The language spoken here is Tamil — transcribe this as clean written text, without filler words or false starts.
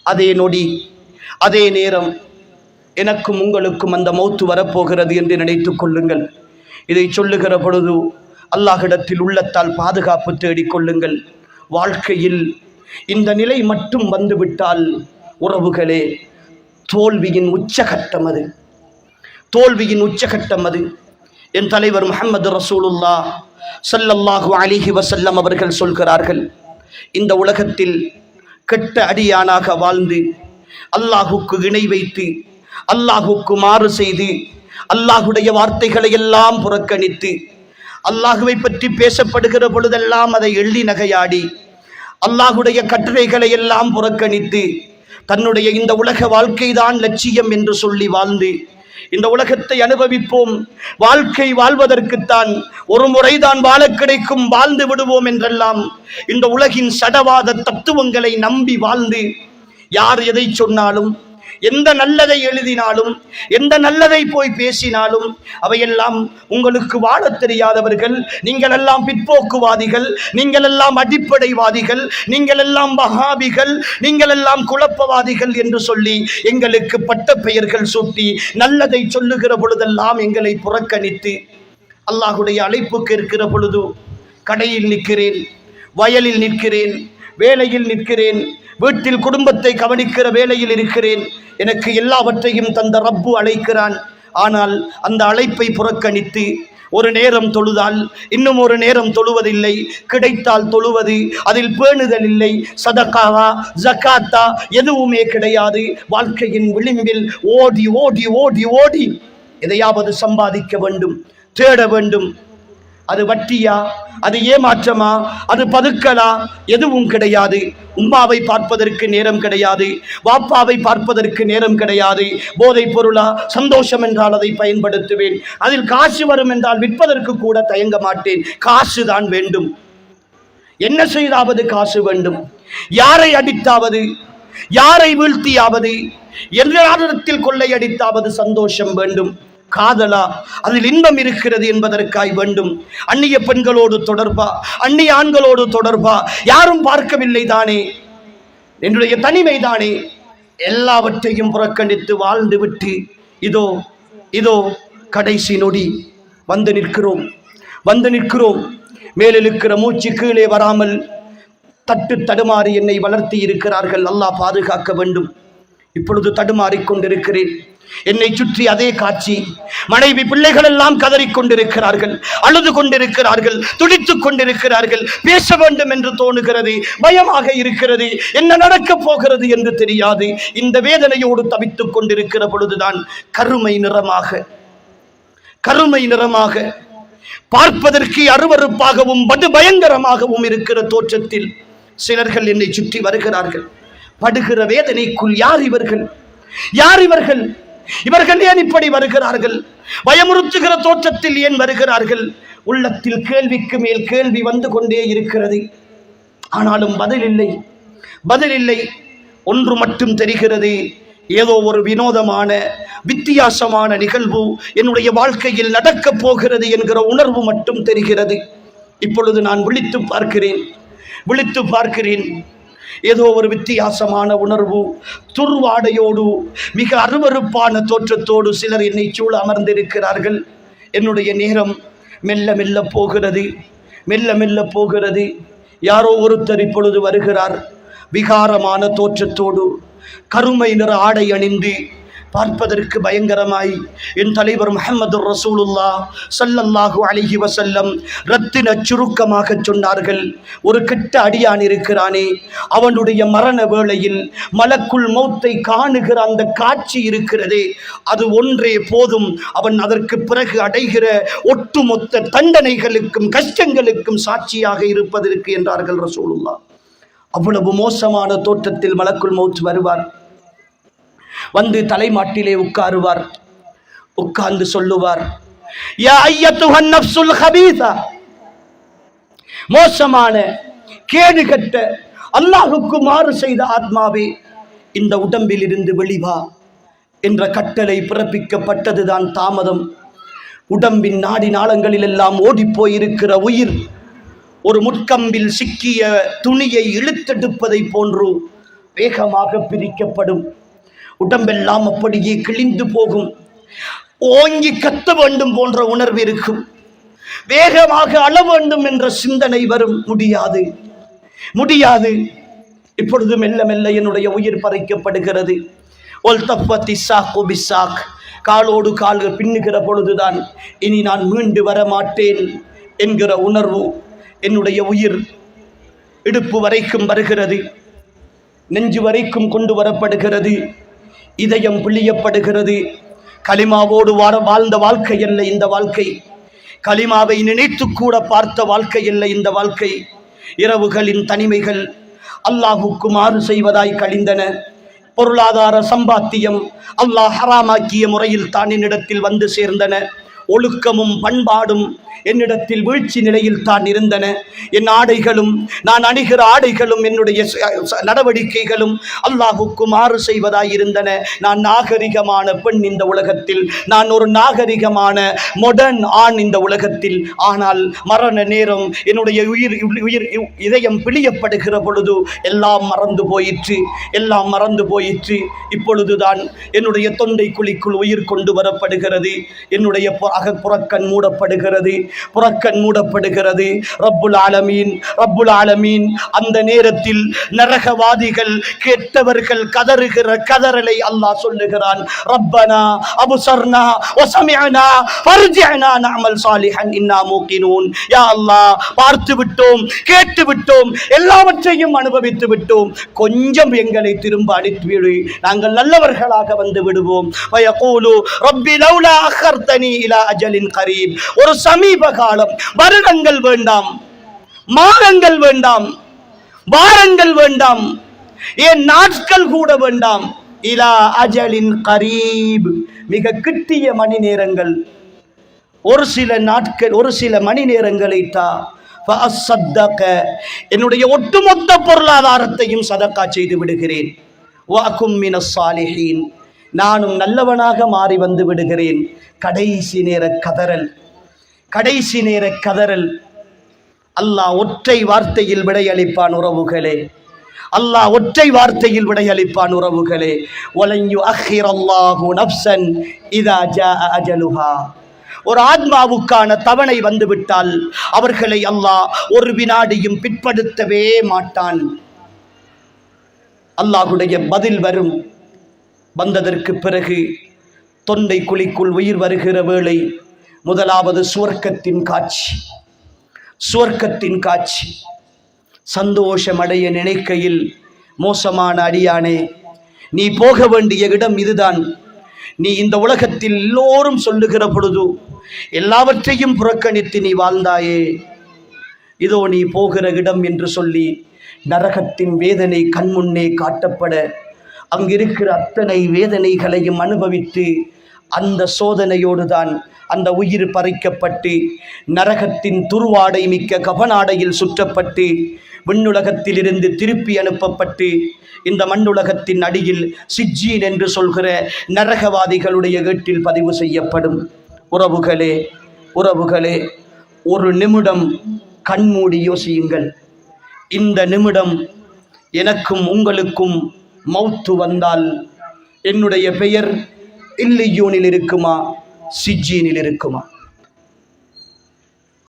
அதே நொடி அதே நேரம் எனக்கும் உங்களுக்கும் அந்த மௌத்து வரப்போகிறது என்று நினைத்துக் கொள்ளுங்கள். இதை சொல்லுகிற பொழுது அல்லாஹ்விடத்தில் உள்ளத்தால் பாதுகாப்பு தேடிக்கொள்ளுங்கள். வாழ்க்கையில் இந்த நிலை மட்டும் வந்துவிட்டால் உறவுகளே, தோல்வியின் உச்சகட்டம் அது, தோல்வியின் உச்சகட்டம் அது. என் தலைவர் முஹம்மது ரசூலுல்லாஹ் ஸல்லல்லாஹு அலைஹி வஸல்லம் அவர்கள் சொல்கிறார்கள், இந்த உலகத்தில் கெட்ட அடியானாக வாழ்ந்து அல்லாஹுக்கு இணை வைத்து அல்லாஹுக்கு மாறு செய்து அல்லாஹுடைய வார்த்தைகளை எல்லாம் புறக்கணித்து அல்லாஹுவை பற்றி பேசப்படுகிற பொழுதெல்லாம் அதை எள்ளி நகையாடி அல்லாஹுடைய கட்டளைகளை எல்லாம் புறக்கணித்து தன்னுடைய இந்த உலக வாழ்க்கைதான் லட்சியம் என்று சொல்லி வாழ்ந்து இந்த உலகத்தை அனுபவிப்போம், வாழ்க்கை வாழ்வதற்குத்தான் ஒரு முறைதான் வாழ கிடைக்கும், வாழ்ந்து விடுவோம் என்றெல்லாம் இந்த உலகின் சடவாத தத்துவங்களை நம்பி வாழ்ந்து யார் எதை சொன்னாலும், எந்த நல்லதை எழுதினாலும், எந்த நல்லதை போய் பேசினாலும் அவையெல்லாம் உங்களுக்கு வாழ தெரியாதவர்கள், நீங்கள் எல்லாம் பிற்போக்குவாதிகள், நீங்கள் எல்லாம் அடிப்படைவாதிகள், நீங்கள் எல்லாம் வஹாபிகள், நீங்கள் எல்லாம் குழப்பவாதிகள் என்று சொல்லி எங்களுக்கு பட்ட பெயர்கள் சூட்டி நல்லதை சொல்லுகிற பொழுதெல்லாம் எங்களை புறக்கணித்து அல்லாஹுடைய அழைப்புக்கு இருக்கிற பொழுது கடையில் நிற்கிறேன், வயலில் நிற்கிறேன், வேலையில் நிற்கிறேன், வீட்டில் குடும்பத்தை கவனிக்கிற வேலையில் இருக்கிறேன், எனக்கு எல்லாவற்றையும் தந்த ரப்பு அழைக்கிறான். ஆனால் அந்த அழைப்பை புறக்கணித்து ஒரு நேரம் தொழுதால் இன்னும் ஒரு நேரம் தொழுவதில்லை, கிடைத்தால் தொழுவது, அதில் பேணுதல் இல்லை, சதகாவா ஜகாத்தா எதுவுமே கிடையாது. வாழ்க்கையின் விளிம்பில் ஓடி ஓடி ஓடி ஓடி எதையாவது சம்பாதிக்க வேண்டும், தேட வேண்டும். அது வட்டியா, அது ஏமாற்றமா, அது பதுக்கலா, எதுவும் கிடையாது. உம்மாவை பார்ப்பதற்கு நேரம் கிடையாது, வாப்பாவை பார்ப்பதற்கு நேரம் கிடையாது. போதைப் பொருளா, சந்தோஷம் என்றால் அதை பயன்படுத்துவேன், அதில் காசு வரும் என்றால் விற்பதற்கு கூட தயங்க மாட்டேன். காசு தான் வேண்டும், என்ன செய்தாவது காசு வேண்டும். யாரை அடித்தாவது, யாரை வீழ்த்தியாவது, எதிராளத்தில் கொள்ளையடித்தாவது சந்தோஷம் வேண்டும். காதலா, அதில் இன்பம் இருக்கிறது என்பதற்காய் வேண்டும். அந்நிய பெண்களோடு தொடர்பா, அந்நிய ஆண்களோடு தொடர்பா, யாரும் பார்க்கவில்லை தானே, என்னுடைய தனிமை தானே, எல்லாவற்றையும் புறக்கணித்து வாழ்ந்து விட்டு இதோ இதோ கடைசி நொடி வந்து நிற்கிறோம். மேலிருக்கிற மூச்சு கீழே வராமல் தட்டு தடுமாறி என்னை வளர்த்தி இருக்கிறார்கள். அல்லாஹ் பாதுகாக்க வேண்டும். இப்பொழுது தடுமாறிக் கொண்டிருக்கிறேன். என்னை சுற்றி அதே காட்சி, மனைவி பிள்ளைகள் எல்லாம் கதறிக் கொண்டிருக்கிறார்கள், அழுது கொண்டிருக்கிறார்கள், துடித்துக் கொண்டிருக்கிறார்கள். பேச வேண்டும் என்று தோணுகிறது, பயமாக இருக்கிறது, என்ன நடக்கப் போகிறது என்று தெரியாது. இந்த வேதனையோடு தவித்துக் கொண்டிருக்கிற பொழுதுதான் கருமை நிறமாக பார்ப்பதற்கு அருவருப்பாகவும் படு பயங்கரமாகவும் இருக்கிற தோற்றத்தில் சிலர்கள் என்னை சுற்றி வருகிறார்கள். படுகிற வேதனைக்குள் யார் இவர்கள்? இவர்கள் ஏன் இப்படி வருகிறார்கள்? பயமுறுத்துகிற தோற்றத்தில் ஏன் வருகிறார்கள்? உள்ளத்தில் கேள்விக்கு மேல் கேள்வி வந்து கொண்டே இருக்கிறது. ஆனாலும் பதில் இல்லை. ஒன்று மட்டும் தெரிகிறது, ஏதோ ஒரு வினோதமான வித்தியாசமான நிகழ்வு என்னுடைய வாழ்க்கையில் நடக்கப் போகிறது என்கிற உணர்வு மட்டும் தெரிகிறது. இப்பொழுது நான் விழித்து பார்க்கிறேன். ஏதோ ஒரு வித்தியாசமான உணர்வு, துர்வாடையோடு மிக அருவருப்பான தோற்றத்தோடு சிலர் என்னை சூழ அமர்ந்திருக்கிறார்கள். என்னுடைய நேரம் மெல்ல மெல்ல போகிறது. யாரோ ஒருத்தர் இப்பொழுது வருகிறார். விகாரமான தோற்றத்தோடு கருமை நிற ஆடை அணிந்து பார்ப்பதற்கு பயங்கரமாய் என் தலைவர் முஹம்மது ரசூலுல்லாஹ் ஸல்லல்லாஹு அலைஹி வஸல்லம் ரத்தின சுருக்கமாக சொன்னார்கள், ஒரு கெட்ட அடியான் இருக்கிறானே, அவனுடைய மரண வேளையில் மலக்குல் மௌத்தை காணுகிற அந்த காட்சி இருக்கிறதே, அது ஒன்றே போதும் அவன் அதற்கு பிறகு அடைகிற ஒட்டுமொத்த தண்டனைகளுக்கும் கஷ்டங்களுக்கும் சாட்சியாக இருப்பதற்கு என்றார்கள் ரசூலுல்லாஹ். அவ்வளவு மோசமான தோற்றத்தில் மலக்குல் மௌத் வருவார். வந்து தலைமாட்டிலே உட்காருவார். உட்கார்ந்து சொல்லுவார், யா அய்யத்துஹன் நஃப்ஸுல் ஹபீஸா, மோசமான கேடுகட்ட அல்லாஹ்வுக்கு மாறு செய்த ஆத்மாவே, இந்த உடம்பில் இருந்து வெளிவா என்ற கட்டளை பிறப்பிக்கப்பட்டதுதான் தாமதம். உடம்பின் நாடி நாளங்களில் எல்லாம் ஓடிப்போயிருக்கிற உயிர் ஒரு முட்கம்பில் சிக்கிய துணியை இழுத்தெடுப்பதை போன்று வேகமாக பிரிக்கப்படும். உடம்பெல்லாம் அப்படியே கிழிந்து போகும். ஓங்கி கத்த வேண்டும் போன்ற உணர்வு இருக்கும். வேகமாக அழ வேண்டும் என்ற சிந்தனை வரும். முடியாது. இப்பொழுது மெல்ல மெல்ல என்னுடைய உயிர் பறிக்கப்படுகிறது. காலோடு கால்கள் பின்னுகிற பொழுதுதான் இனி நான் மீண்டு வர மாட்டேன் என்கிற உணர்வு என்னுடைய உயிர் இடுப்பு வரைக்கும் வருகிறது. நெஞ்சு வரைக்கும் கொண்டு வரப்படுகிறது. இதயம் பிழியப்படுகிறது. கலிமாவோடு வாழ்ந்த வாழ்க்கை அல்ல இந்த வாழ்க்கை. கலிமாவை நினைத்து கூட பார்த்த வாழ்க்கை அல்ல இந்த வாழ்க்கை. இரவுகளின் தனிமைகள் அல்லாஹுக்கு மாறு செய்வதாய் கழிந்தன. பொருளாதார சம்பாத்தியம் அல்லாஹ் ஹராமாக்கிய முறையில் தான் என்னிடத்தில் வந்து சேர்ந்தன. ஒழுக்கமும் பண்பாடும் என்னிடத்தில் வீழ்ச்சி நிலையில் தான் இருந்தன. என் ஆடைகளும் நான் அணிகிற ஆடைகளும் என்னுடைய நடவடிக்கைகளும் அல்லாஹுக்கு மாறு செய்வதாய் இருந்தன. நான் நாகரிகமான பெண் இந்த உலகத்தில், நான் ஒரு நாகரிகமான மொடர்ன் ஆண் இந்த உலகத்தில். ஆனால் மரண நேரம் என்னுடைய உயிர் இதயம் பிழியப்படுகிற பொழுது எல்லாம் மறந்து போயிற்று. இப்பொழுதுதான் என்னுடைய தொண்டை குழிக்குள் உயிர் கொண்டு வரப்படுகிறது. என்னுடைய புறக்கண் மூடப்படுகிறது. ரப்புல் ஆலமீன் அந்த நேரத்தில் நரகவாதிகள் கெட்டவர்கள் கதறுகிற கதறலை அல்லாஹ் சொல்லுகிறான். ரப்பனா அபுசர்னா வஸமிஅனா ஃபர்ஜிஅனா நஅமல் சாலிஹன் இன்னா மூகினூன். யா அல்லாஹ், பார்த்து விட்டோம், கேட்டு விட்டோம், எல்லாவற்றையும் அனுபவித்து விட்டோம். கொஞ்சம் எங்களை திரும்ப அனுப்பிவிடு, நாங்கள் நல்லவர்களாக வந்து விடுவோம். வயகூலு ரப்பி லௌலா அഖர்தனி இலா அஜலின் கரீப். ஒரு சமீப காலம், வருடங்கள் வேண்டாம், மாதங்கள் வேண்டாம், வாரங்கள் வேண்டாம், ஏன் நாட்கள் கூட வேண்டாம். இலா அஜலின் கரீப், மிக கிட்டிய மணி நேரங்கள், ஒரு சில நாட்கள், ஒரு சில மணி நேரங்களை என்னுடைய ஒட்டுமொத்த பொருளாதாரத்தையும் சதக்கா செய்து விடுகிறேன். வஅகும் மினஸ் சாலிஹீன், நானும் நல்லவனாக மாறி வந்து விடுகிறேன். கடைசி நேர கதறல். அல்லாஹ் ஒற்றை வார்த்தையில் விடையளிப்பான் உறவுகளே. அல்லாஹ் ஒற்றை வார்த்தையில் விடையளிப்பான் உறவுகளே. வலன் யுஅখিরல்லாஹு நஃப்ஸன் இதா ஜாஅ அஜலுஹா. ஒரு ஆத்மாவுக்கான தவணை வந்துவிட்டால் அவர்களை அல்லாஹ் ஒரு வினாடியும் பிற்படுத்தவே மாட்டான். அல்லாஹுடைய பதில் வரும். வந்ததற்கு பிறகு தொண்டை குழிக்குள் உயிர் வருகிற வேளை முதலாவது சுவர்க்கத்தின் காட்சி. சந்தோஷமடைய நினைக்கையில், மோசமான அடியானே, நீ போக வேண்டிய இடம் இதுதான். நீ இந்த உலகத்தில் எல்லோரும் சொல்லுகிற பொழுது எல்லாவற்றையும் புறக்கணித்து நீ வாழ்ந்தாயே, இதோ நீ போகிற இடம் என்று சொல்லி நரகத்தின் வேதனை கண்முன்னே காட்டப்பட, அங்கிருக்கிற அத்தனை வேதனைகளையும் அனுபவித்து அந்த சோதனையோடு தான் அந்த உயிர் பறிக்கப்பட்டு நரகத்தின் துருவாடை மிக்க கபனாடையில் சுற்றப்பட்டு விண்ணுலகத்திலிருந்து திருப்பி அனுப்பப்பட்டு இந்த மண்ணுலகத்தின் அடியில் சிஜ்ஜீன் என்று சொல்கிற நரகவாதிகளுடைய வீட்டில் பதிவு செய்யப்படும். உறவுகளே, ஒரு நிமிடம் கண்மூடி யோசியுங்கள். இந்த நிமிடம் எனக்கும் உங்களுக்கும் மௌத்து வந்தால் என்னுடைய பெயர் இல்லியூனில் இருக்குமா, சிஜ்ஜீனில் இருக்குமா?